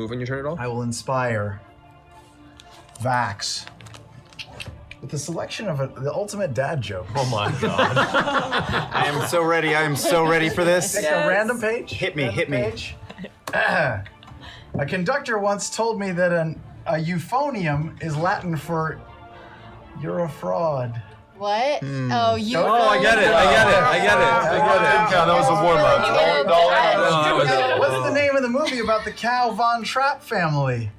move on your turn at all? I will inspire Vax with the selection of the ultimate dad joke. Oh my god. I am so ready. I am so ready for this. Pick a random page. Hit me, random hit me. page. A conductor once told me that a euphonium is Latin for "you're a fraud." What? Oh, you. Oh, I get it. That was a warm-up. What's the name of the movie about the Cal Von Trapp family?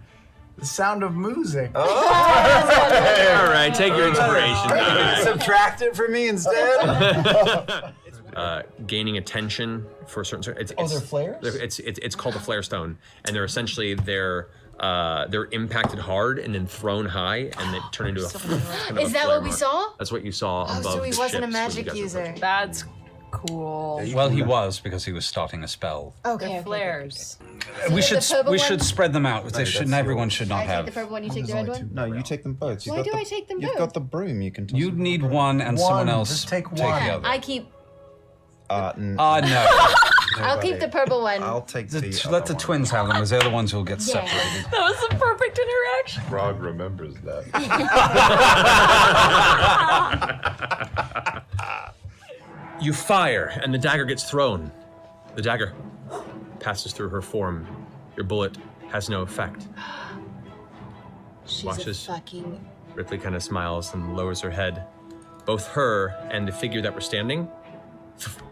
The Sound of Music. All right, take your inspiration. Subtract it for me instead. Gaining attention for a certain. They're flares? It's called a flare stone, and they're essentially they're impacted hard and then thrown high, and they turn into a. Kind of Is a that flare what we mark. saw? That's what you saw above. So he the wasn't a ships when you magic guys were user. approaching. That's cool. Well, he was because he was starting a spell. Okay. Flares. We the should purple should one? spread them out. Everyone should not I take the have. purple one, you take the red one? No, you take them both. Why do I take them You've both? got the broom. You can toss You them. need one, and One, someone else just take the one. other. I keep. No. I'll keep the purple one. I'll take the Let the twins have them, because they're the ones who'll get Yeah. separated. That was the perfect interaction. Grog remembers that. You fire, and the dagger gets thrown. The dagger passes through her form. Your bullet has no effect. She's Watches. a fucking. Ripley kind of smiles and lowers her head. Both her and the figure that were standing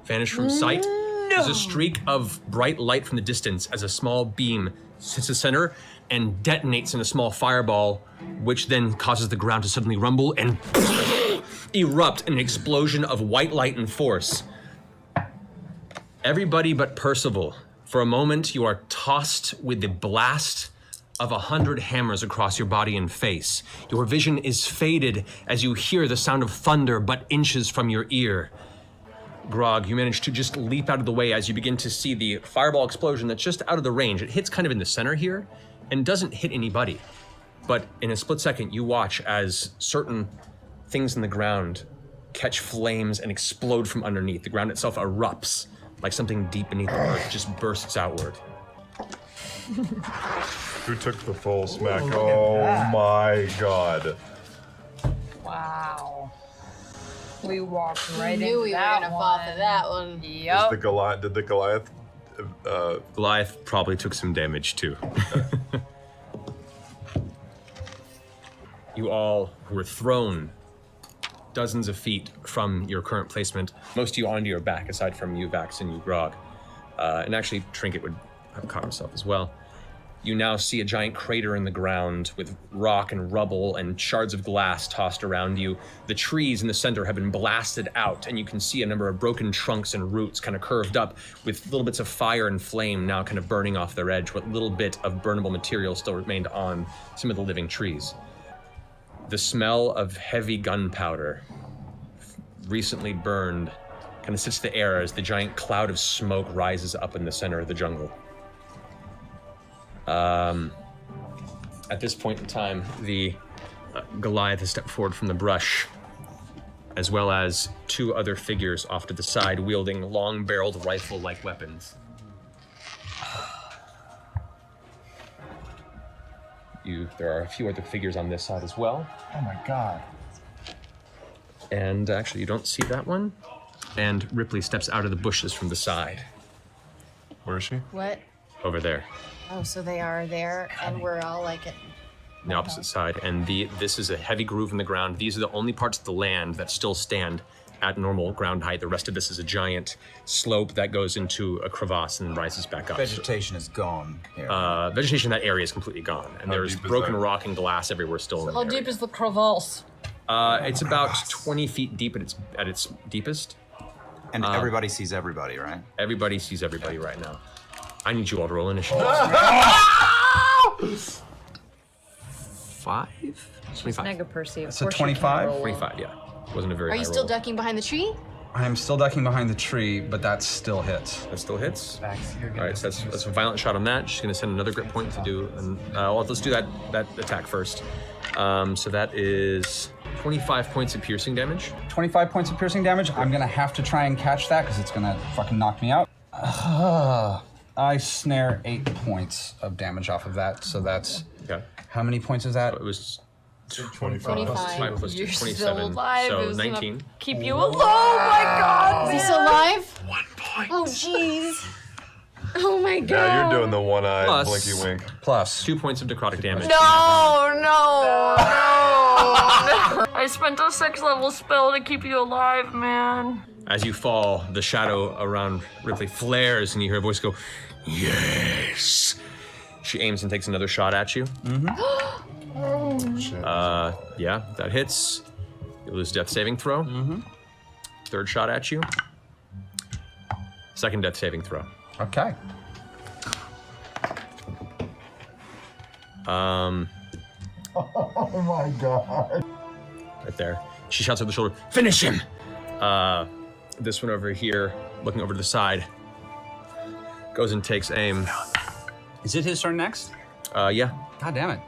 vanish from sight. There's a streak of bright light from the distance as a small beam hits the center and detonates in a small fireball, which then causes the ground to suddenly rumble and erupt in an explosion of white light and force. Everybody but Percival. For a moment, you are tossed with the blast of 100 hammers across your body and face. Your vision is faded as you hear the sound of thunder but inches from your ear. Grog, you manage to just leap out of the way as you begin to see the fireball explosion that's just out of the range. It hits kind of in the center here and doesn't hit anybody. But in a split second, you watch as certain things in the ground catch flames and explode from underneath. The ground itself erupts like something deep beneath the earth just bursts outward. Who took the full smack? Oh my god. Wow. We walked right into Knew we were that gonna one. fall for that one. Yep. Did the Goliath Goliath probably took some damage too. You all were thrown dozens of feet from your current placement, most of you onto your back, aside from you, Vax, and you, Grog. And actually, Trinket would have caught himself as well. You now see a giant crater in the ground with rock and rubble and shards of glass tossed around you. The trees in the center have been blasted out, and you can see a number of broken trunks and roots kind of curved up with little bits of fire and flame now kind of burning off their edge. What little bit of burnable material still remained on some of the living trees. The smell of heavy gunpowder, recently burned, kind of sits in the air as the giant cloud of smoke rises up in the center of the jungle. At this point in time, the Goliath has stepped forward from the brush, as well as two other figures off to the side wielding long-barreled rifle-like weapons. There are a few other figures on this side as well. Oh my god. And actually, you don't see that one. And Ripley steps out of the bushes from the side, Where is she? What? over there, Oh, so they are there, and we're all like it. on the opposite side. And this is a heavy groove in the ground. These are the only parts of the land that still stand at normal ground height. The rest of this is a giant slope that goes into a crevasse and then rises back up. Vegetation is gone here. Vegetation in that area is completely gone, and How there's deep is broken that? rock and glass everywhere still in How the deep area. is the crevasse? It's about 20 feet deep at its deepest. and everybody sees everybody, right? Everybody sees everybody right now. I need you all to roll initiative. 5? 25. Mega Percy. So 25? 25, yeah. Wasn't a very Are high you still roll. ducking behind the tree? I am still ducking behind the tree, but that still hits. That still hits. Vax, you're All gonna right, so that's a violent shot on that. She's going to send another grip point to do. And well, let's do that attack first. So that is 25 points of piercing damage. 25 points of piercing damage. I'm gonna have to try and catch that because it's gonna fucking knock me out. I snare 8 points of damage off of that, so that's Okay. how many points is that? It was 25. 25. 5 plus 2, You're still 27. alive. It So was gonna 19. keep you alive. Oh my god. Is he still alive? 1 point. Oh, jeez. Oh my god. Now you're doing the one-eyed Plus- blinky wink. Plus 2 points of necrotic damage. No. I spent a 6th level spell to keep you alive, man. As you fall, the shadow around Ripley flares, and you hear a voice go, "Yes." She aims and takes another shot at you. Shit. Yeah, that hits. You lose death saving throw. Third shot at you. Second death saving throw. okay. Oh my god. Right there. She shouts over the shoulder, "Finish him!" This one over here, looking over to the side, goes and takes aim. Is it his turn next? Yeah. God damn it.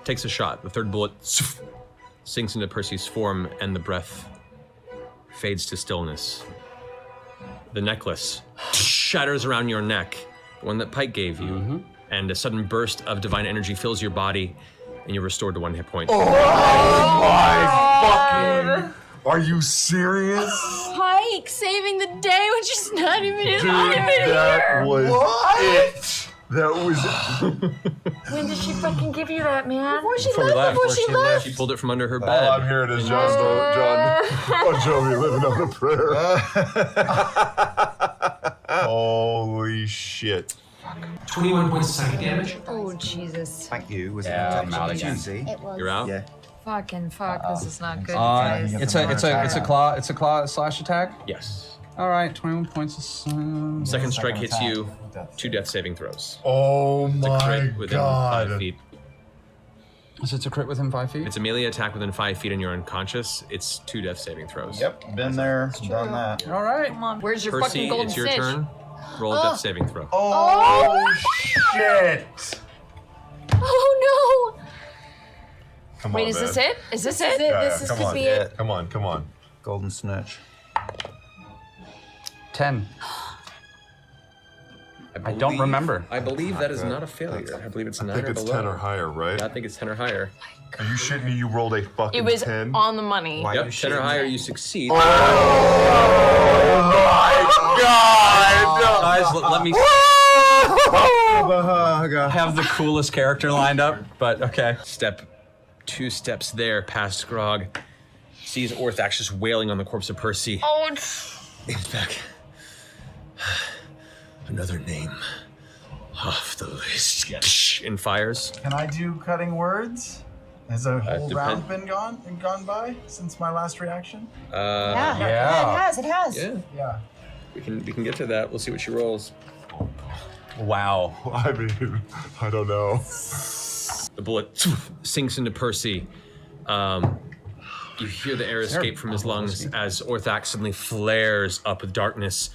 Takes a shot. The third bullet sinks into Percy's form, and the breath fades to stillness. The necklace shatters around your neck, the one that Pike gave you, and a sudden burst of divine energy fills your body, and you're restored to 1 hit point. Are you serious? Pike saving the day when she's not even Dude, alive. that was it. That was When did she fucking give you that, man? Before she Before we left, left, before she left. She pulled it from under her all bed. I'm hearing is John Bon Jovi living on a prayer. Holy shit. 21 points of psychic damage. Oh, Jesus. Thank you. Was Yeah, it I'm out again. easy? It was. You're out? Yeah. Fucking fuck. This is not good, Uh, guys. it's a claw slash attack. Yes. All right, 21 points of Second strike hits attack. you. 2 death saving throws. Oh It's a my crit within 5 god. feet. Is it a crit within 5 feet? It's a melee attack within 5 feet and you're unconscious. It's 2 death saving throws. Yep, been there, done that. All right. Come on. Where's your Percy, fucking golden it's your snitch? turn. Roll a death saving throw. Oh, shit! Oh Come Wait, on, is man. this it? Is this no. it? This come could on. be it. Come on, come on. Golden snitch. 10. I don't remember. I believe that is not a failure. I believe it's I 9 think or it's below. 10 or higher, right? Yeah, I think it's 10 or higher. Are you shitting me? You rolled a fucking It was 10? on the money. Why Yep, you 10 or shooting higher, me? you succeed. God! Guys, let me have the coolest character lined up, but okay. 2 steps there past Grog. Sees Orthax just wailing on the corpse of Percy. Oh, He's back. Another name off the list. And fires. Can I do cutting words? Has a whole depend- round been gone by since my last reaction? Yeah. Yeah. It has. It has. Yeah, Yeah. we can get to that. We'll see what she rolls. Wow. I mean, I don't know. The bullet sinks into Percy. You hear the air escape from his lungs as Orthax suddenly flares up with darkness.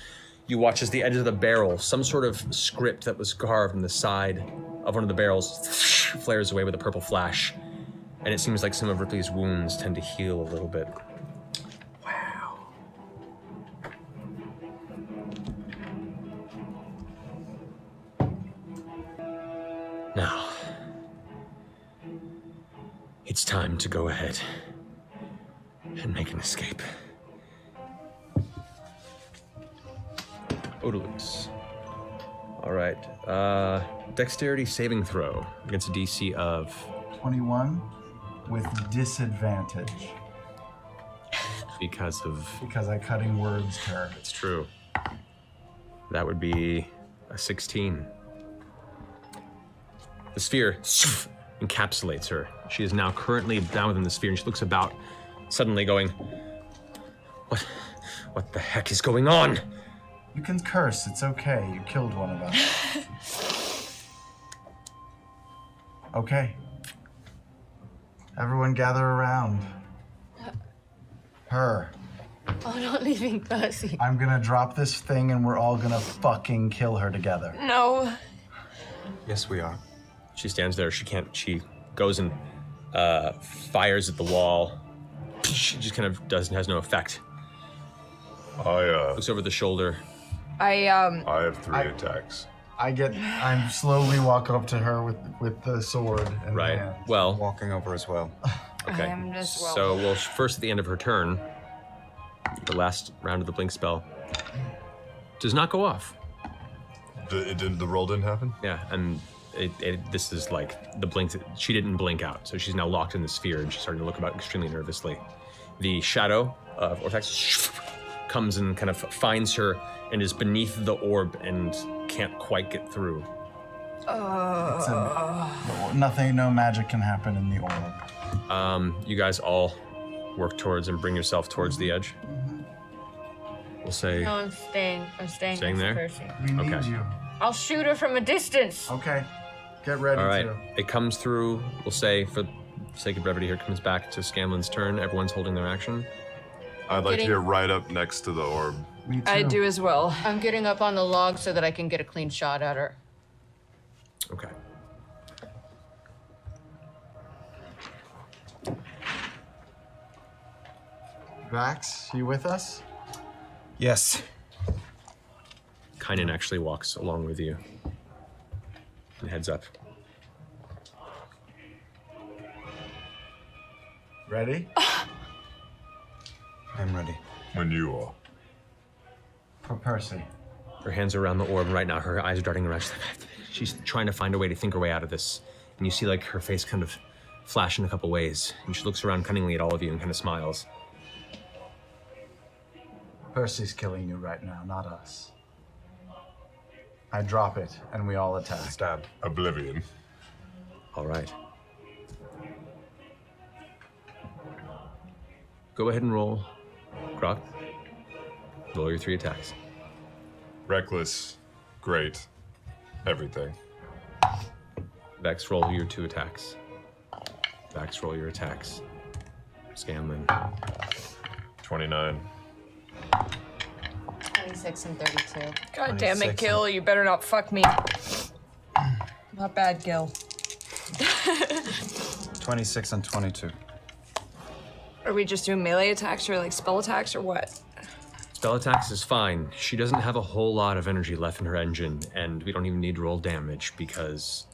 You watch as the edge of the barrel, some sort of script that was carved in the side of one of the barrels, flares away with a purple flash. And it seems like some of Ripley's wounds tend to heal a little bit. Now, it's time to go ahead and make an escape. Odalux. All right. Dexterity saving throw against a DC of 21 with disadvantage because of because I cutting words her. it's true. That would be a 16. The sphere encapsulates her. She is now currently down within the sphere, and she looks about, suddenly going, What the heck is going on? You can curse, it's okay. You killed one of us. Okay. Everyone gather around. Her. Oh, not leaving Percy. I'm gonna drop this thing and we're all gonna fucking kill her together. no. Yes, we are. She stands there. She goes and fires at the wall. She just kind of has no effect. I Looks over the shoulder. I have 3 attacks. I slowly walk up to her with the sword in my Right. hand. Well, Walking over as well. okay. I'm just So, well, first at the end of her turn, the last round of the blink spell does not go off. The roll didn't happen? Yeah, and this is like the blink. She didn't blink out, so she's now locked in the sphere, and she's starting to look about extremely nervously. The shadow of Orthax comes and kind of finds her and is beneath the orb and can't quite get through. Nothing, no magic can happen in the orb. You guys all work towards and bring yourself towards the edge. We'll say No, I'm staying. Staying next there? to Percy. We need Okay. you. I'll shoot her from a distance. Okay. Get ready all right. to. It comes through. We'll say for the sake of brevity, here it comes back to Scanlan's turn. Everyone's holding their action. I'd like to Getting- get right up next to the orb. Me too. I do as well. I'm getting up on the log so that I can get a clean shot at her. Okay. Vax, you with us? Yes. Kynan actually walks along with you and heads up. Ready? I'm ready. When you are. For Percy. Her hands are around the orb, and right now her eyes are darting around. She's trying to find a way to think her way out of this. And you see like her face kind of flash in a couple ways. And she looks around cunningly at all of you and kind of smiles. Percy's killing you right now, not us. I drop it, and we all attack. Stab. Oblivion. All right. Go ahead and roll. Grog. Roll your 3 attacks. Reckless. Great. Everything. Vex, roll your 2 attacks. Vex, roll your attacks. Scanlan. 29. 26 and 32. God damn it, 26. Gil. You better not fuck me. Not bad, Gil. 26 and 22. Are we just doing melee attacks or like spell attacks or what? Spell attacks is fine. She doesn't have a whole lot of energy left in her engine, and we don't even need to roll damage because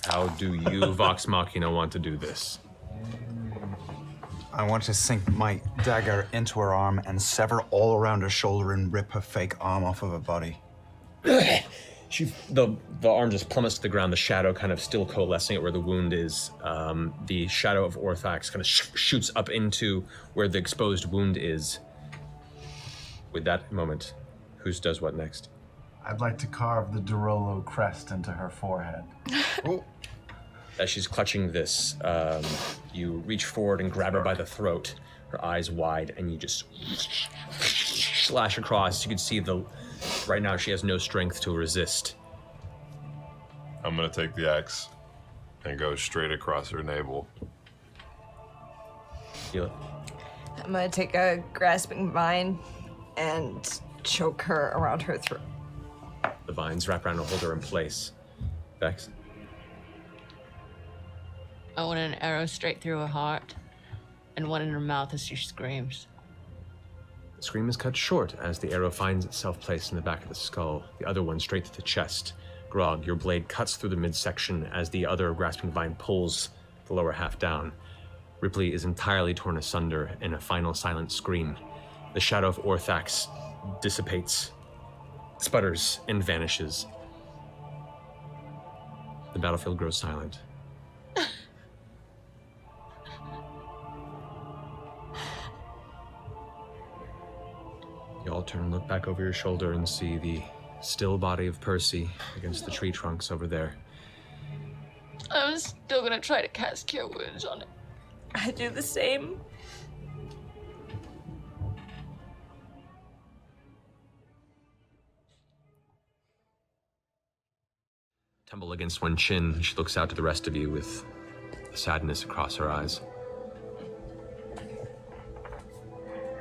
how do you, Vox Machina, want to do this? I want to sink my dagger into her arm and sever all around her shoulder and rip her fake arm off of her body. The arm just plummets to the ground, the shadow kind of still coalescing at where the wound is. The shadow of Orthax kind of shoots up into where the exposed wound is. With that moment, who does what next? I'd like to carve the Durolo crest into her forehead. As she's clutching this, you reach forward and grab her by the throat, her eyes wide, and you just slash across. You can see right now she has no strength to resist. I'm gonna take the axe and go straight across her navel. Feel it? I'm gonna take a grasping vine and choke her around her throat. The vines wrap around and hold her in place. Vex? I want an arrow straight through her heart and one in her mouth as she screams. The scream is cut short as the arrow finds itself placed in the back of the skull, the other one straight to the chest. Grog, your blade cuts through the midsection as the other grasping vine pulls the lower half down. Ripley is entirely torn asunder in a final silent scream. The shadow of Orthax dissipates, sputters, and vanishes. The battlefield grows silent. You all turn and look back over your shoulder and see the still body of Percy against the tree trunks over there. I'm still gonna try to cast Cure Wounds on it. I do the same. Tumble against one chin, she looks out to the rest of you with sadness across her eyes.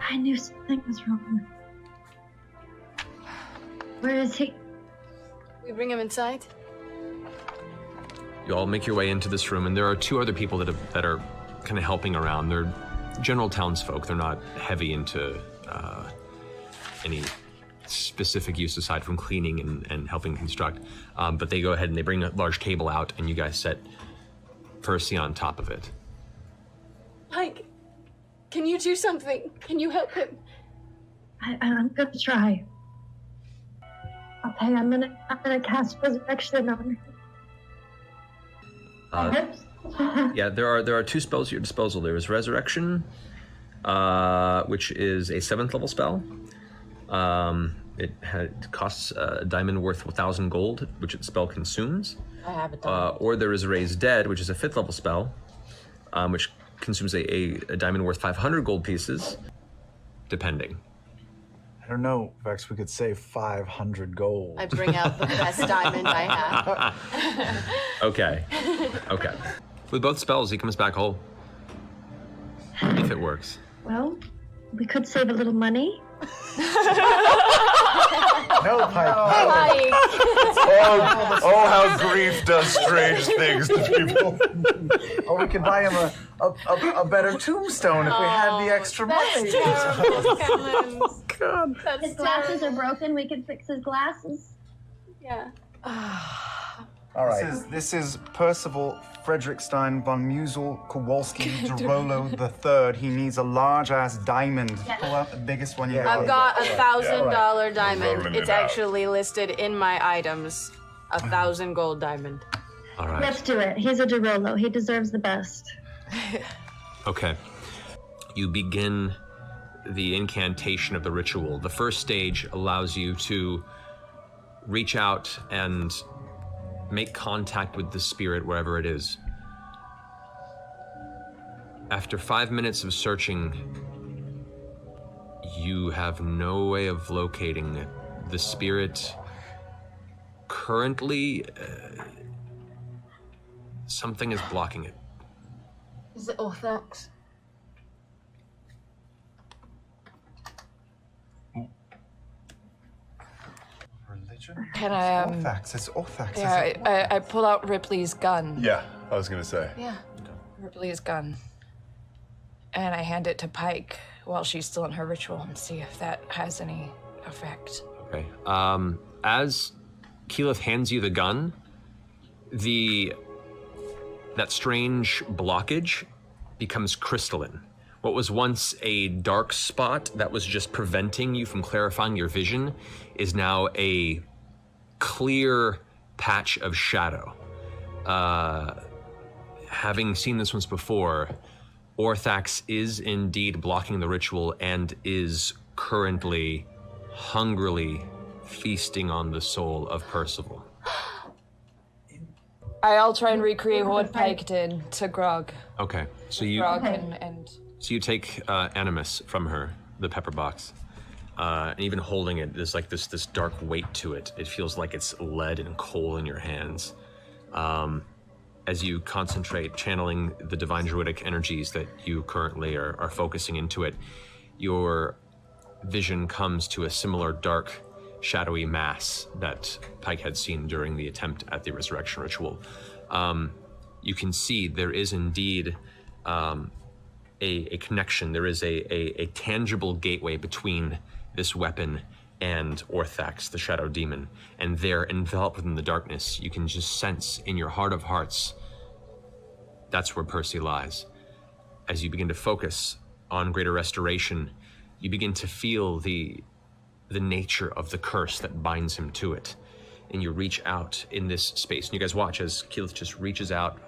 I knew something was wrong. Where is he? We bring him inside? You all make your way into this room, and there are 2 other people that are kind of helping around. They're general townsfolk. They're not heavy into any specific use aside from cleaning and helping construct. But they go ahead and they bring a large table out, and you guys set Percy on top of it. Pike, can you do something? Can you help him? I'm gonna try. Okay, I'm gonna cast resurrection on her. Yeah, there are 2 spells at your disposal. There is Resurrection, which is a 7th level spell. It costs a diamond worth 1,000 gold, which the spell consumes. I have it done. Or there is Raise Dead, which is a 5th level spell, which consumes a diamond worth 500 gold pieces, depending. I don't know, Vex, we could save 500 gold. I bring out the best diamond I have. Okay. With both spells, he comes back whole. If it works. Well, we could save a little money. No, Pike. Pike. Oh, how grief does strange things to people. Or we could buy him a better tombstone if we had the extra money. God. His glasses are broken. We could fix his glasses. Yeah. All right. This is Percival Frederickstein von Musel Kowalski Derolo III. He needs a large-ass diamond. Pull out the biggest one you have. I've got a $1,000 Rolling diamond. it It's out. actually listed in my items. 1,000 gold diamond. All right. Let's do it. He's a Derolo. He deserves the best. Okay. You begin the incantation of the ritual. The first stage allows you to reach out and make contact with the spirit wherever it is. After 5 minutes of searching, you have no way of locating it. The spirit currently, something is blocking it. Is it Orthox? Religion? Can I, Orthax. It's Orthax. Yeah, I pull out Ripley's gun. Yeah, I was gonna say. Yeah. Ripley's gun. And I hand it to Pike while she's still in her ritual and see if that has any effect. Okay. As Keyleth hands you the gun, that strange blockage becomes crystalline. What was once a dark spot that was just preventing you from clarifying your vision is now a clear patch of shadow. Having seen this once before, Orthax is indeed blocking the ritual and is currently hungrily feasting on the soul of Percival. I'll try and recreate what Pike did to Grog. Okay, so you Grog and so you take Animus from her, the pepper box, and even holding it, there's like this dark weight to it. It feels like it's lead and coal in your hands. As you concentrate, channeling the divine druidic energies that you currently are focusing into it, your vision comes to a similar dark, shadowy mass that Pike had seen during the attempt at the resurrection ritual. You can see there is indeed a connection. There is a tangible gateway between this weapon and Orthax, the shadow demon. And there, enveloped within the darkness, you can just sense in your heart of hearts, that's where Percy lies. As you begin to focus on greater restoration, you begin to feel the nature of the curse that binds him to it. And you reach out in this space. And you guys watch as Keyleth just reaches out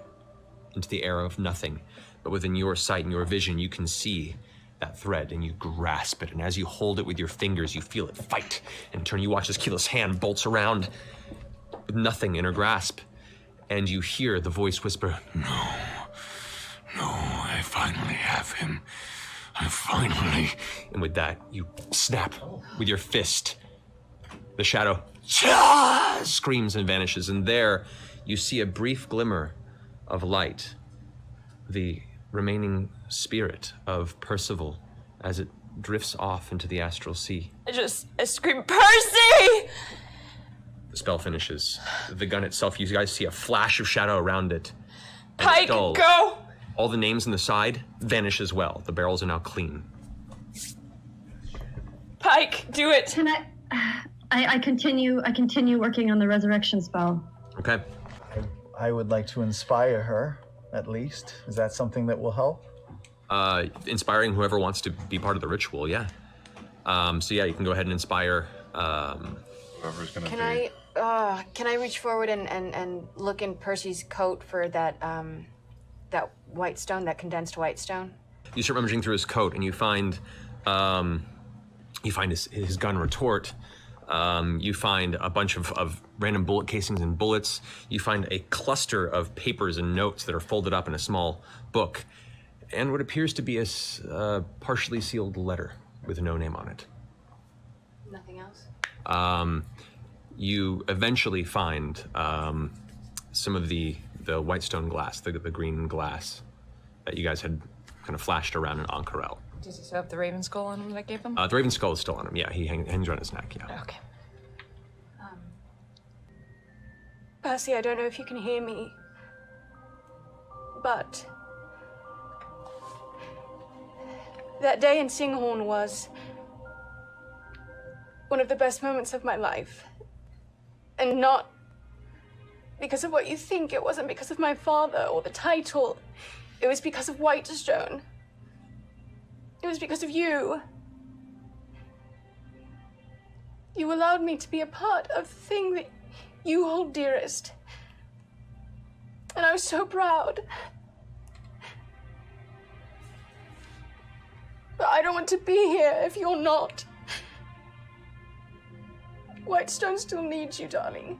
into the air of nothing. But within your sight and your vision, you can see that thread and you grasp it. And as you hold it with your fingers, you feel it fight and turn. You watch as Keyleth's hand bolts around with nothing in her grasp. And you hear the voice whisper, "No, I finally have him. I finally..." And with that, you snap with your fist. The shadow screams and vanishes. And there, you see a brief glimmer of light. The remaining spirit of Percival as it drifts off into the astral sea. I scream, Percy! The spell finishes. The gun itself, you guys see a flash of shadow around it. And Pike, dulls. go! All the names on the side vanish as well. The barrels are now clean. Pike, do it! I continue working on the resurrection spell. Okay. I would like to inspire her, at least. Is that something that will help? Inspiring whoever wants to be part of the ritual, yeah. So yeah, you can go ahead and inspire. Whoever's gonna Can I reach forward and look in Percy's coat for that white stone, that condensed white stone? You start rummaging through his coat, and you find his gun retort. You find a bunch of random bullet casings and bullets. You find a cluster of papers and notes that are folded up in a small book, and what appears to be a partially sealed letter with no name on it. Nothing else? You eventually find some of the white stone glass, the green glass that you guys had kind of flashed around in Ank'Harel. Does he still have the raven skull on him that I gave him? The raven skull is still on him, yeah. He hangs around his neck, yeah. Okay. Percy, I don't know if you can hear me, but that day in Singhorn was one of the best moments of my life. And not because of what you think. It wasn't because of my father or the title. It was because of Whitestone. It was because of you. You allowed me to be a part of the thing that you hold dearest. And I was so proud. But I don't want to be here if you're not. Whitestone still needs you, darling.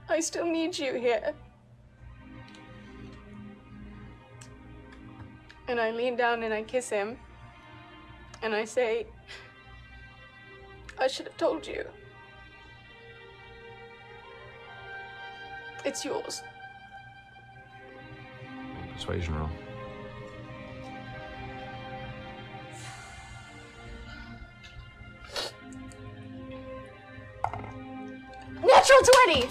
I still need you here. And I lean down and I kiss him. And I say, I should have told you. It's yours. Persuasion roll. Natural 20!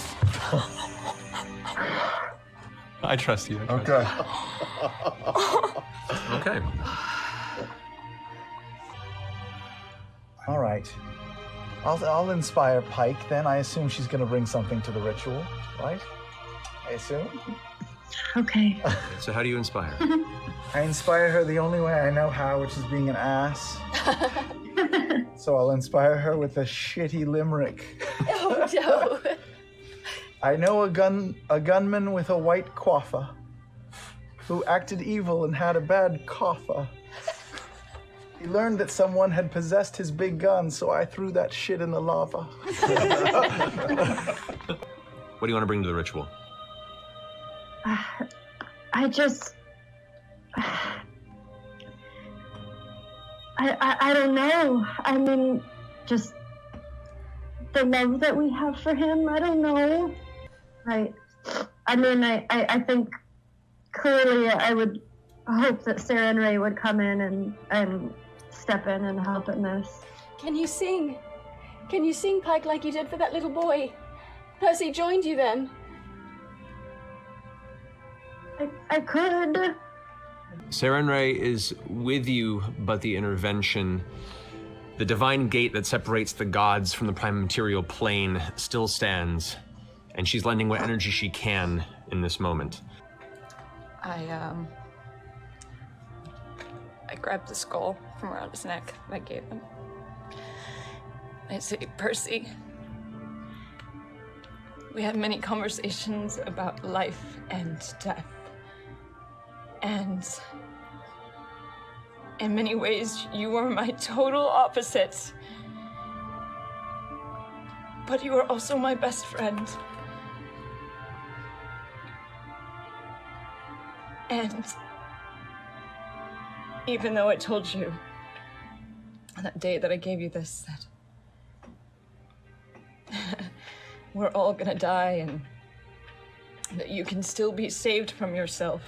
I trust you. Okay. Okay. All right. I'll inspire Pike then. I assume she's going to bring something to the ritual, right? I assume. Okay. So how do you inspire? I inspire her the only way I know how, which is being an ass. So I'll inspire her with a shitty limerick. Oh no. I know a gunman with a white coiffer who acted evil and had a bad coffer. He learned that someone had possessed his big gun, so I threw that shit in the lava. What do you want to bring to the ritual? I just. I don't know. I mean, just the love that we have for him. I don't know. I think clearly I would hope that Sarah and Ray would come in and step in and help in this. Can you sing? Can you sing, Pike, like you did for that little boy? Percy joined you then. I could. Sarenrae is with you, but the intervention, the divine gate that separates the gods from the prime material plane still stands, and she's lending what energy she can in this moment. I grabbed the skull from around his neck that I gave him. I say, Percy, we had many conversations about life and death. And in many ways, you are my total opposite. But you are also my best friend. And even though I told you on that day that I gave you this, that we're all gonna die and that you can still be saved from yourself,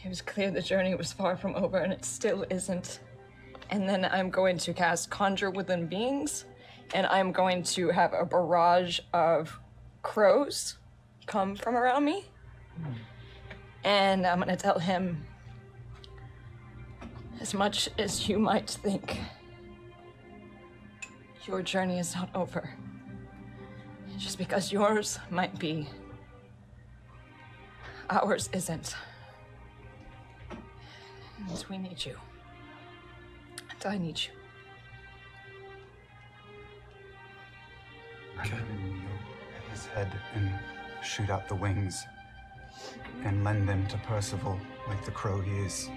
it was clear the journey was far from over, and it still isn't. And then I'm going to cast Conjure Within Beings, and I'm going to have a barrage of crows come from around me. And I'm gonna tell him, as much as you might think Your journey is not over. Just because yours might be, ours isn't. And we need you. And I need you. Okay. His head and shoot out the wings and lend them to Percival like the crow he is.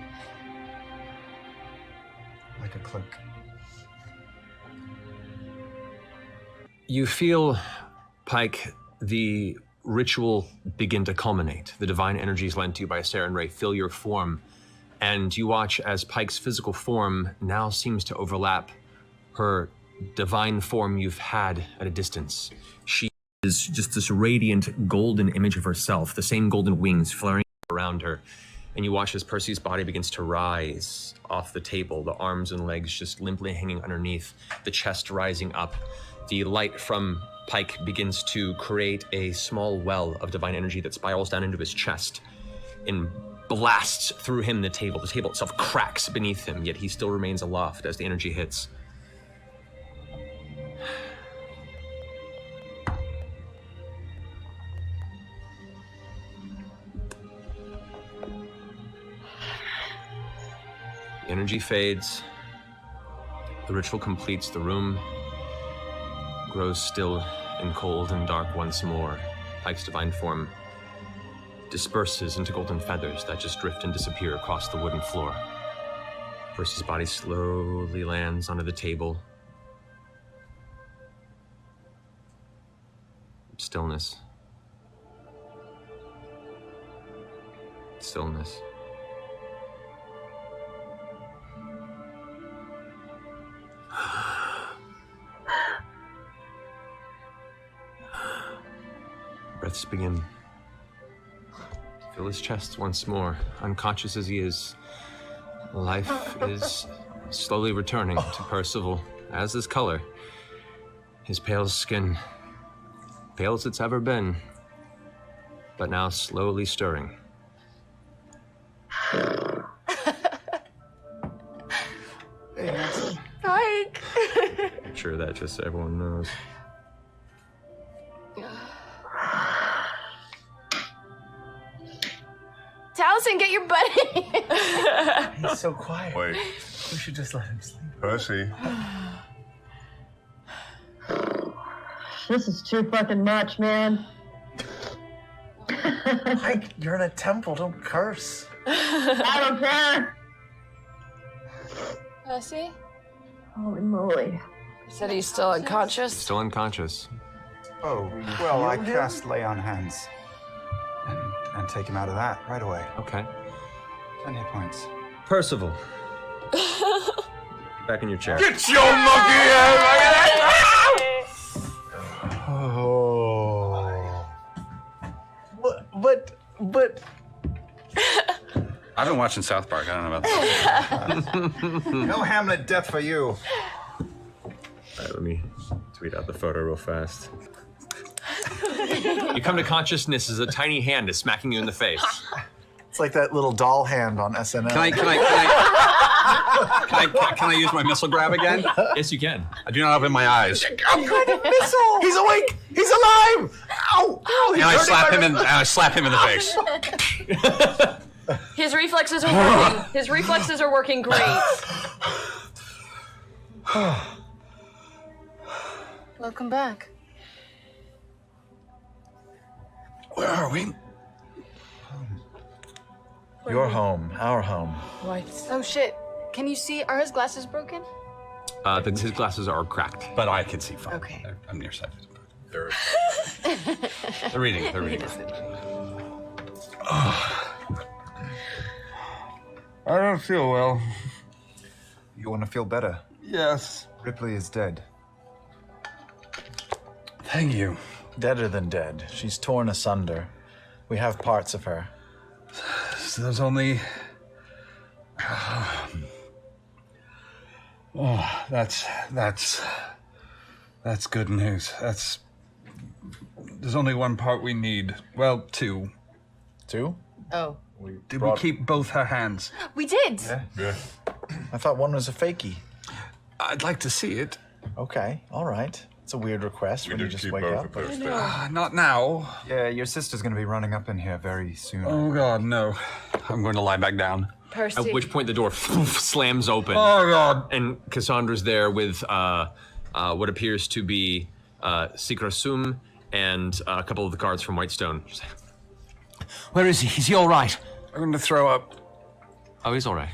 Like a cloak. You feel, Pike, the ritual begin to culminate. The divine energies lent to you by Sarenrae fill your form, and you watch as Pike's physical form now seems to overlap her divine form you've had at a distance. She is just this radiant golden image of herself, the same golden wings flaring around her. And you watch as Percy's body begins to rise off the table, the arms and legs just limply hanging underneath, the chest rising up. The light from Pike begins to create a small well of divine energy that spirals down into his chest and blasts through him the table. The table itself cracks beneath him, yet he still remains aloft as the energy hits. The energy fades. The ritual completes. The room grows still and cold and dark once more. Pike's divine form disperses into golden feathers that just drift and disappear across the wooden floor. Percy's body slowly lands onto the table. Stillness. Stillness. Breaths begin. Fill his chest once more, unconscious as he is. Life is slowly returning to Percival, as is color. His pale skin, pale as it's ever been, but now slowly stirring. Pike! I'm sure that just so everyone knows. Taliesin, get your butt in here. He's so quiet. Wait, We should just let him sleep. Percy. This is too fucking much, man. Mike, you're in a temple. Don't curse. I don't care. Percy? Holy moly. Said he's still unconscious? Still unconscious. Oh, well, I cast Lay on Hands and take him out of that right away. Okay. 10 hit points. Percival. Back in your chair. Get your monkey ass! Oh. But. I've been watching South Park. I don't know about that. No Hamlet death for you. All right, let me tweet out the photo real fast. You come to consciousness as a tiny hand is smacking you in the face. It's like that little doll hand on SNL. Can I use my missile grab again? Yes, you can. I do not open my eyes. Missile! He's awake! He's alive! Ow! Ow! And I slap him in the face. His reflexes are working. His reflexes are working great. Welcome back. Where are we? Your home, our home. What? Oh shit. Can you see? Are his glasses broken? His glasses are cracked. But I can see fine. Okay. I'm nearsighted. They're They're reading. They're reading. I don't feel well. You want to feel better? Yes. Ripley is dead. Thank you. Deader than dead. She's torn asunder. We have parts of her. So there's only. Oh, that's good news. There's only one part we need. Well, two. Two? Oh. Did we keep both her hands? We did! yeah. I thought one was a fakie. I'd like to see it. Okay, all right. It's a weird request when you just wake up. Not now. Yeah, your sister's gonna be running up in here very soon. Oh God, no. I'm going to lie back down. Percy. At which point the door slams open. Oh God. And Cassandra's there with what appears to be Sikra Sum and a couple of the guards from Whitestone. She's like, where is he? Is he all right? I'm going to throw up. Oh, he's all right.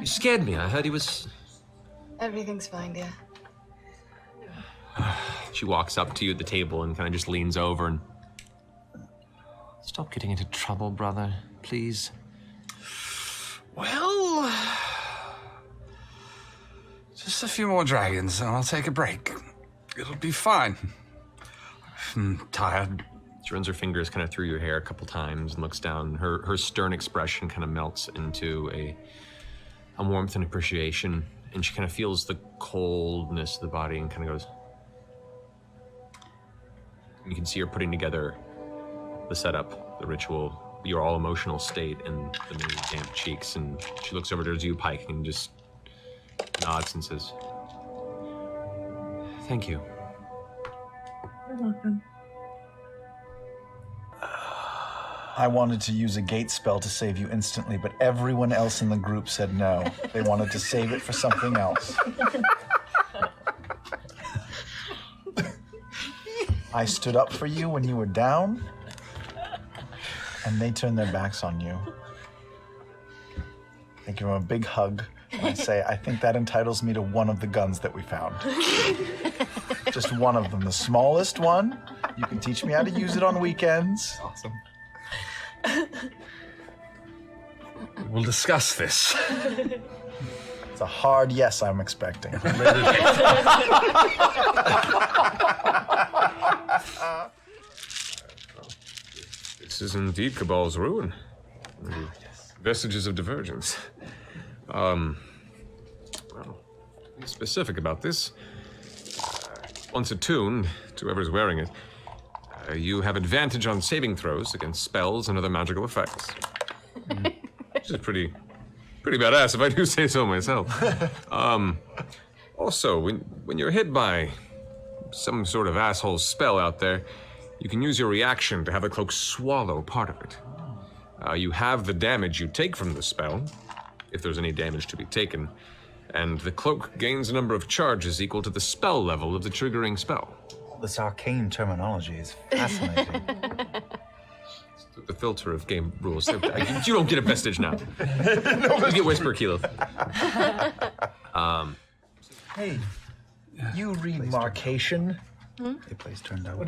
You scared me. I heard he was... Everything's fine, dear. She walks up to you at the table and kind of just leans over and... Stop getting into trouble, brother. Please. Well... Just a few more dragons and I'll take a break. It'll be fine. I'm tired. She runs her fingers kind of through your hair a couple times and looks down. Her stern expression kind of melts into a warmth and appreciation, and she kind of feels the coldness of the body and kind of goes. You can see her putting together the setup, the ritual, your all emotional state, and the new damp cheeks. And she looks over towards you, Pike, and just nods and says, "Thank you." You're welcome. I wanted to use a gate spell to save you instantly, but everyone else in the group said no. They wanted to save it for something else. I stood up for you when you were down, and they turned their backs on you. I give them a big hug, and I say, I think that entitles me to one of the guns that we found. Just one of them, the smallest one. You can teach me how to use it on weekends. Awesome. We'll discuss this. It's a hard yes I'm expecting. This is indeed Cabal's ruin. Vestiges of divergence. Well, to be specific about this. Once attuned to whoever's wearing it, you have advantage on saving throws against spells and other magical effects. Which is pretty badass, if I do say so myself. Also, when you're hit by some sort of asshole spell out there, you can use your reaction to have the cloak swallow part of it. You have the damage you take from the spell, if there's any damage to be taken, and the cloak gains a number of charges equal to the spell level of the triggering spell. This arcane terminology is fascinating. The filter of game rules. You don't get a vestige now. You get Whisper, Keyleth. Hey, you read Marcation? Hey, please turn down.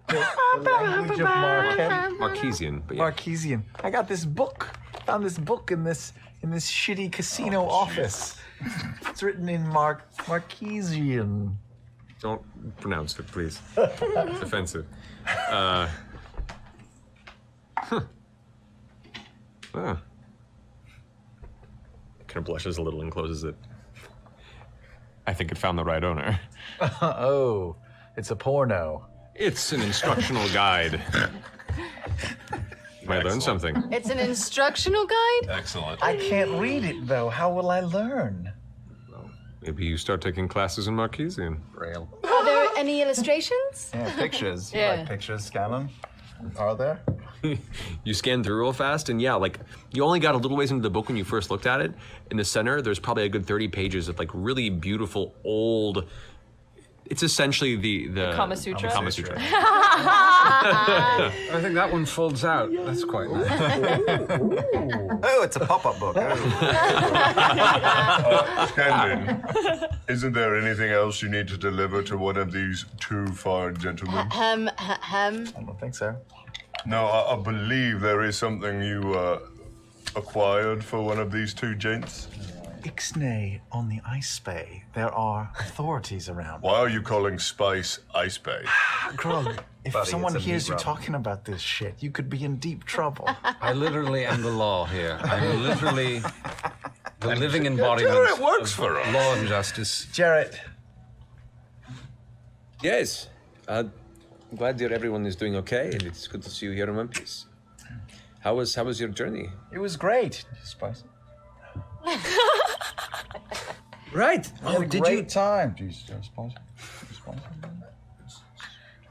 The language of Marken? Marquesian, but yeah. Marquesian. I got this book. Found this book in this shitty casino office. It's written in Marquesian. Don't pronounce it, please. It's offensive. Huh. Ah. Kind of blushes a little and closes it. I think it found the right owner. Oh, it's a porno. It's an instructional guide. You might learn something. It's an instructional guide? Excellent. I can't read it, though. How will I learn? Maybe you start taking classes in Marquesian. Braille. Are there any illustrations? Yeah, pictures. You Yeah. like pictures, scan them? Are there? You scan through real fast, and yeah, like, you only got a little ways into the book when you first looked at it. In the center, there's probably a good 30 pages of, like, really beautiful, old... It's essentially the Kama Sutra? Kama Sutra. I think that one folds out. That's quite nice. Oh, it's a pop-up book. Camden, isn't there anything else you need to deliver to one of these two fine gentlemen? I don't think so. No, I believe there is something you acquired for one of these two gents. Ixnay on the Ice Bay. There are authorities around. Why are you calling Spice Ice Bay? Grog, if Buddy, someone it's a hears meat you rub. talking about this shit, you could be in deep trouble. I literally am the law here. I'm literally the living embodiment Jarrett works of for us. law and justice. Jarrett, Yes. I'm glad that everyone is doing okay, and it's good to see you here in one piece. How was your journey? it was great. Spicy. Right. We had a did great you? time. Do you sponsor?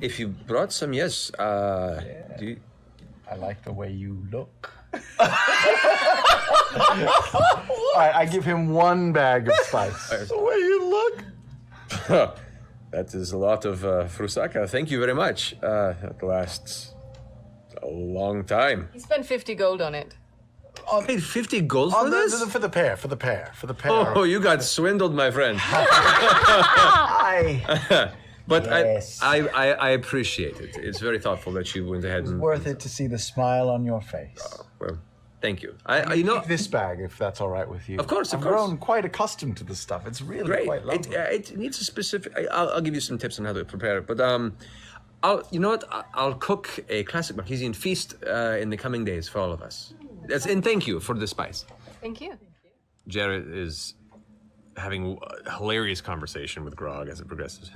If you brought some, yes. Do you... I like the way you look. All right, I give him 1 bag of spice. The way you look. That is a lot of frusaka. Thank you very much. That lasts a long time. He spent 50 gold on it. Paid 50 gold for this? For the pair. Oh, you got swindled, my friend. But Yes. I appreciate it. It's very thoughtful that you went ahead and. Worth it to see the smile on your face. Well, thank you. You know, Take this bag, if that's all right with you. Of course, of I've course. grown quite accustomed to this stuff. It's really great. quite lovely. It needs a specific. I'll give you some tips on how to prepare it. But you know what? I'll cook a classic Marquesian feast in the coming days for all of us. And thank you for the spice. Thank you. Jared is having a hilarious conversation with Grog as it progresses.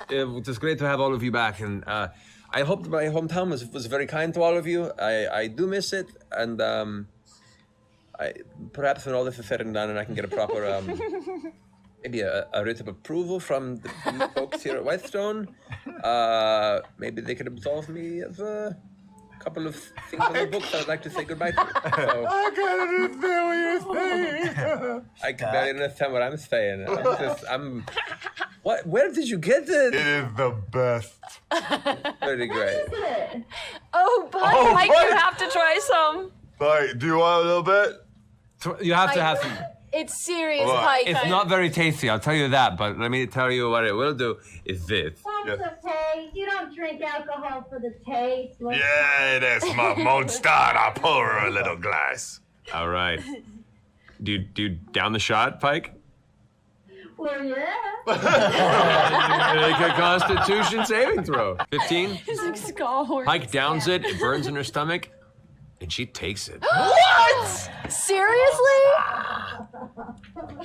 It's great to have all of you back, and I hope that my hometown was very kind to all of you. I do miss it, and perhaps when all this is said and done, and I can get a proper maybe a writ of approval from the folks here at Whitestone, maybe they could absolve me of a couple of things on the books I'd like to say goodbye to. So, I can't understand what you're saying. I can barely understand what I'm saying. What? Where did you get it? It is the best. Very great. Oh, Pike, Oh, Mike, Pike. you have to try some. Like, do you want a little bit? You have to have some. It's serious, What? Pike. It's not very tasty, I'll tell you that, but let me tell you what it will do is this. Yes. Taste. You don't drink alcohol for the taste. Look. Yeah, that's my monster. I'll pour her a little glass. All right. Do you down the shot, Pike? Well, yeah. Make a Constitution saving throw. 15. It's like Skull. Pike downs it, it burns in her stomach, and she takes it. What? Seriously?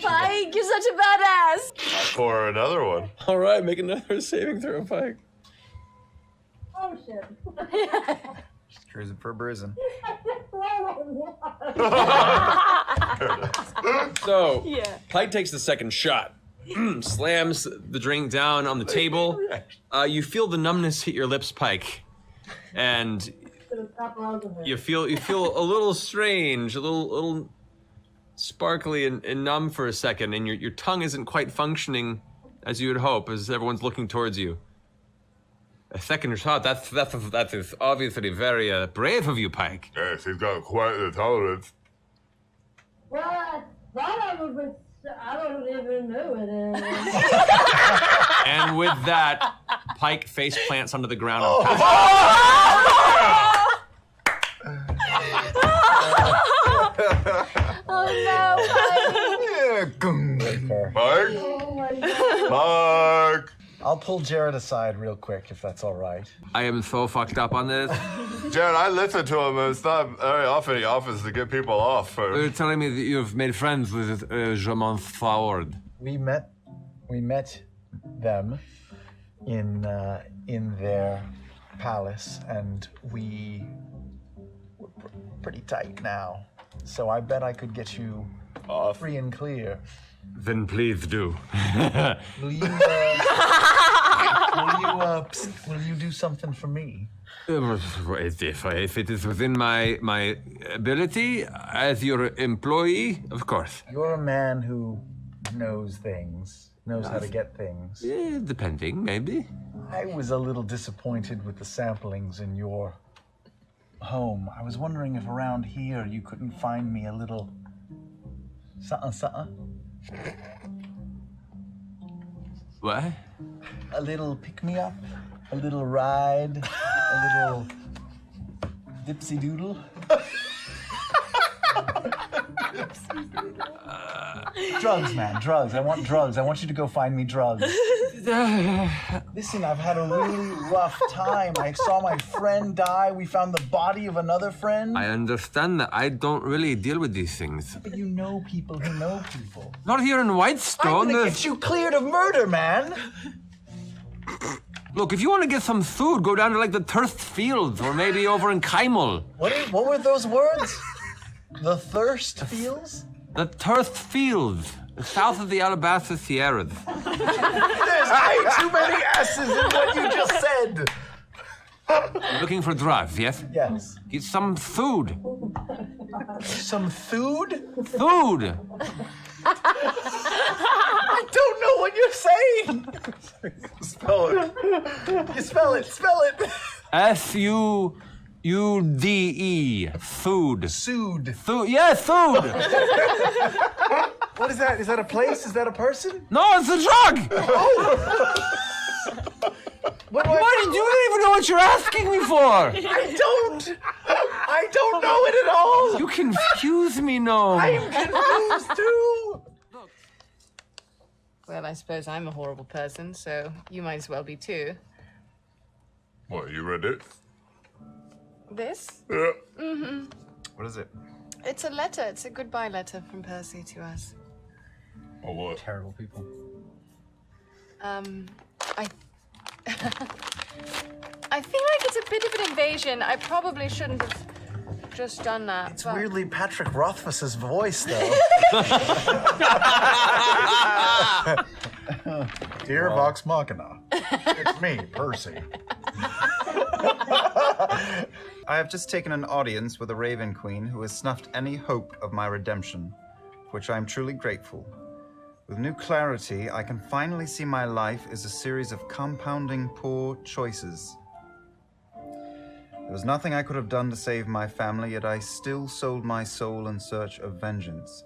Pike, you're such a badass. I'll pour her another one. All right, make another saving throw, Pike. Oh, shit. Cruising for a bruising. So, Yeah. Pike takes the second shot, slams the drink down on the table. You feel the numbness hit your lips, Pike, and you feel a little strange, a little sparkly and numb for a second, and your tongue isn't quite functioning as you would hope, as everyone's looking towards you. A second shot, that is obviously very brave of you, Pike. Yes, he's got quite the tolerance. Well, I thought I was. I don't even know it is. And with that, Pike face plants onto the ground. And Oh no, Mark? Oh my god. Mark! I'll pull Jared aside real quick, if that's all right. I am so fucked up on this. Jared, I listen to him, and it's not very often he offers to get people off. You're telling me that you've made friends with Jamon Faward. We met them in their palace, and we were pretty tight now. So I bet I could get you Off. free and clear. Then please do. Will you will you do something for me? If it is within my ability as your employee, of course. You're a man who knows things, knows how to get things. Depending, maybe. I was a little disappointed with the samplings in your home. I was wondering if around here you couldn't find me a little something. What? A little pick-me-up, a little ride, a little dipsy-doodle. Drugs, man, drugs. I want drugs. I want you to go find me drugs. Listen, I've had a really rough time. I saw my friend die. We found the body of another friend. I understand that. I don't really deal with these things. But you know people who know people. Not here in I'm Whitestone. gonna get you cleared of murder, man. Look, if you want to get some food, go down to like the Thirst Fields or maybe over in Kymel. What were those words? The thirst feels? The Thirst Fields. South of the Alabaster Sierras. There's way too many S's in what you just said. Looking for drugs, yes? Yes. Get some food. Some food? Food! I don't know what you're saying. Spell it. You spell it. Spell it. F-U-U-D-E. Food. Sood. Food. Yes, food! What is that? Is that a place? Is that a person? No, it's a drug! What do Why did you don't even know what you're asking me for? I don't know it at all. You confuse me, no. I'm confused too. Well, I suppose I'm a horrible person, so you might as well be too. What, you read it? This? Yeah. Mm-hmm. What is it? It's a letter. It's a goodbye letter from Percy to us. Oh, what? Terrible people. I feel like it's a bit of an invasion. I probably shouldn't have just done that. It's but... weirdly Patrick Rothfuss's voice, though. Dear Vox Machina, it's me, Percy. I have just taken an audience with a Raven Queen who has snuffed any hope of my redemption, for which I am truly grateful. With new clarity, I can finally see my life as a series of compounding poor choices. There was nothing I could have done to save my family, yet I still sold my soul in search of vengeance.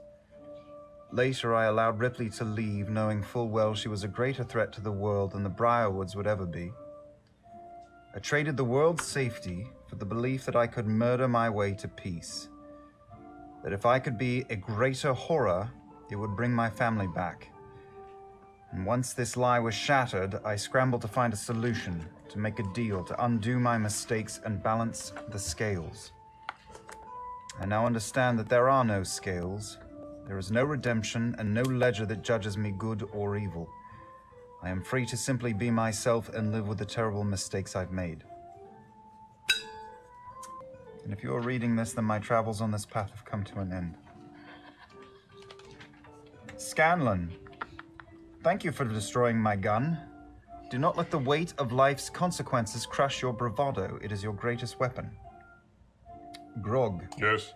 Later, I allowed Ripley to leave, knowing full well she was a greater threat to the world than the Briarwoods would ever be. I traded the world's safety for the belief that I could murder my way to peace. That if I could be a greater horror, it would bring my family back. And once this lie was shattered, I scrambled to find a solution, to make a deal, to undo my mistakes and balance the scales. I now understand that there are no scales. There is no redemption and no ledger that judges me good or evil. I am free to simply be myself and live with the terrible mistakes I've made. And if you are reading this, then my travels on this path have come to an end. Scanlan, thank you for destroying my gun. Do not let the weight of life's consequences crush your bravado. It is your greatest weapon. Grog. Yes.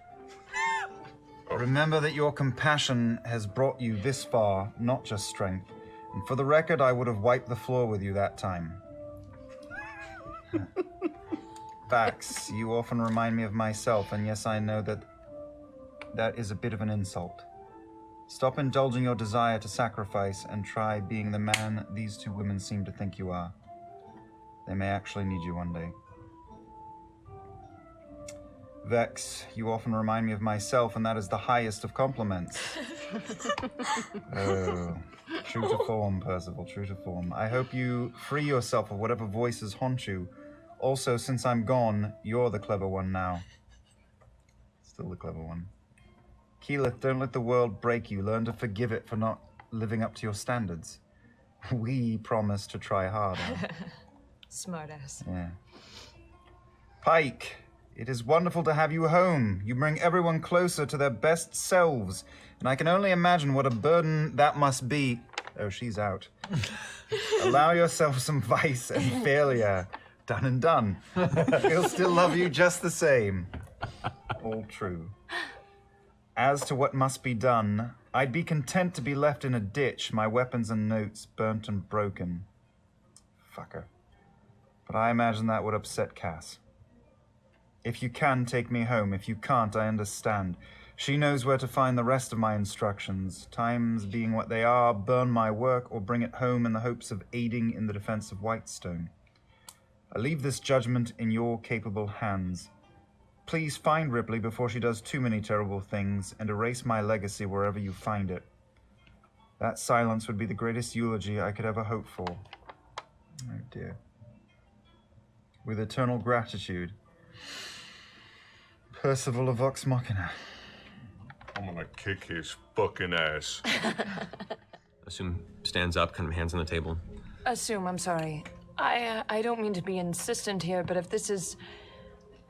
Remember that your compassion has brought you this far, not just strength. And for the record, I would have wiped the floor with you that time. Vax, you often remind me of myself, and yes, I know that that is a bit of an insult. Stop indulging your desire to sacrifice and try being the man these two women seem to think you are. They may actually need you one day. Vex, you often remind me of myself, and that is the highest of compliments. Oh, true to form, Percival, true to form. I hope you free yourself of whatever voices haunt you. Also, since I'm gone, you're the clever one now. Still the clever one. Keyleth, don't let the world break you. Learn to forgive it for not living up to your standards. We promise to try harder. Smartass. Yeah. Pike, it is wonderful to have you home. You bring everyone closer to their best selves, and I can only imagine what a burden that must be. Oh, she's out. Allow yourself some vice and failure. Done and done. He'll still love you just the same. All true. As to what must be done, I'd be content to be left in a ditch, my weapons and notes burnt and broken. Fucker. But I imagine that would upset Cass. If you can, take me home. If you can't, I understand. She knows where to find the rest of my instructions. Times being what they are, burn my work or bring it home in the hopes of aiding in the defense of Whitestone. I leave this judgment in your capable hands. Please find Ripley before she does too many terrible things, and erase my legacy wherever you find it. That silence would be the greatest eulogy I could ever hope for. Oh dear. With eternal gratitude, Percival of Vox Machina. I'm gonna kick his fucking ass. Assume stands up, kind of hands on the table. Assume, I'm sorry. I don't mean to be insistent here, but if this is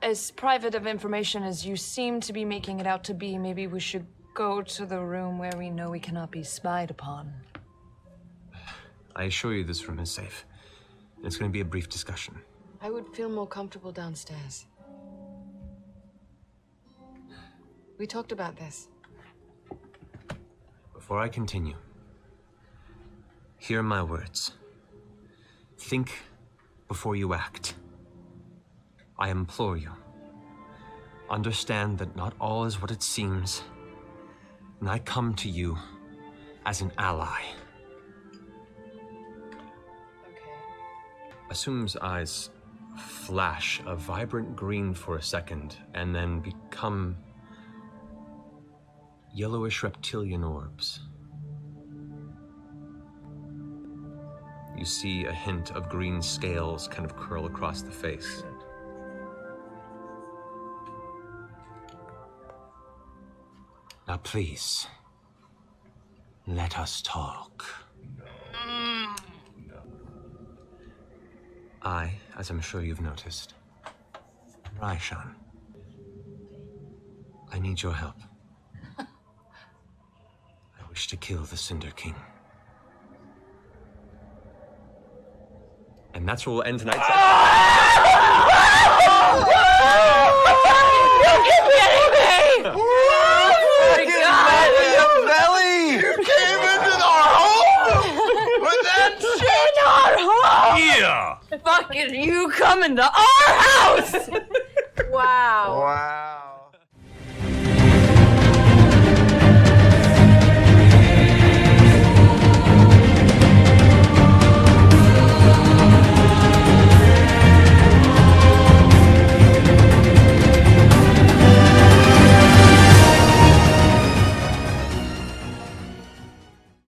as private of information as you seem to be making it out to be, maybe we should go to the room where we know we cannot be spied upon? I assure you this room is safe. It's going to be a brief discussion. I would feel more comfortable downstairs. We talked about this. Before I continue, hear my words. Think before you act. I implore you. Understand that not all is what it seems, and I come to you as an ally. Assume's eyes flash a vibrant green for a second, and then become yellowish reptilian orbs. You see a hint of green scales kind of curl across the face. Now please, let us talk. I, as I'm sure you've noticed, am Raishan. I need your help. I wish to kill the Cinder King. And that's where we'll end tonight's You keep getting me! Oh my God! Belly! You came into our home with that shit! In our home! Yeah! Fucking you come into our house! Wow. Wow.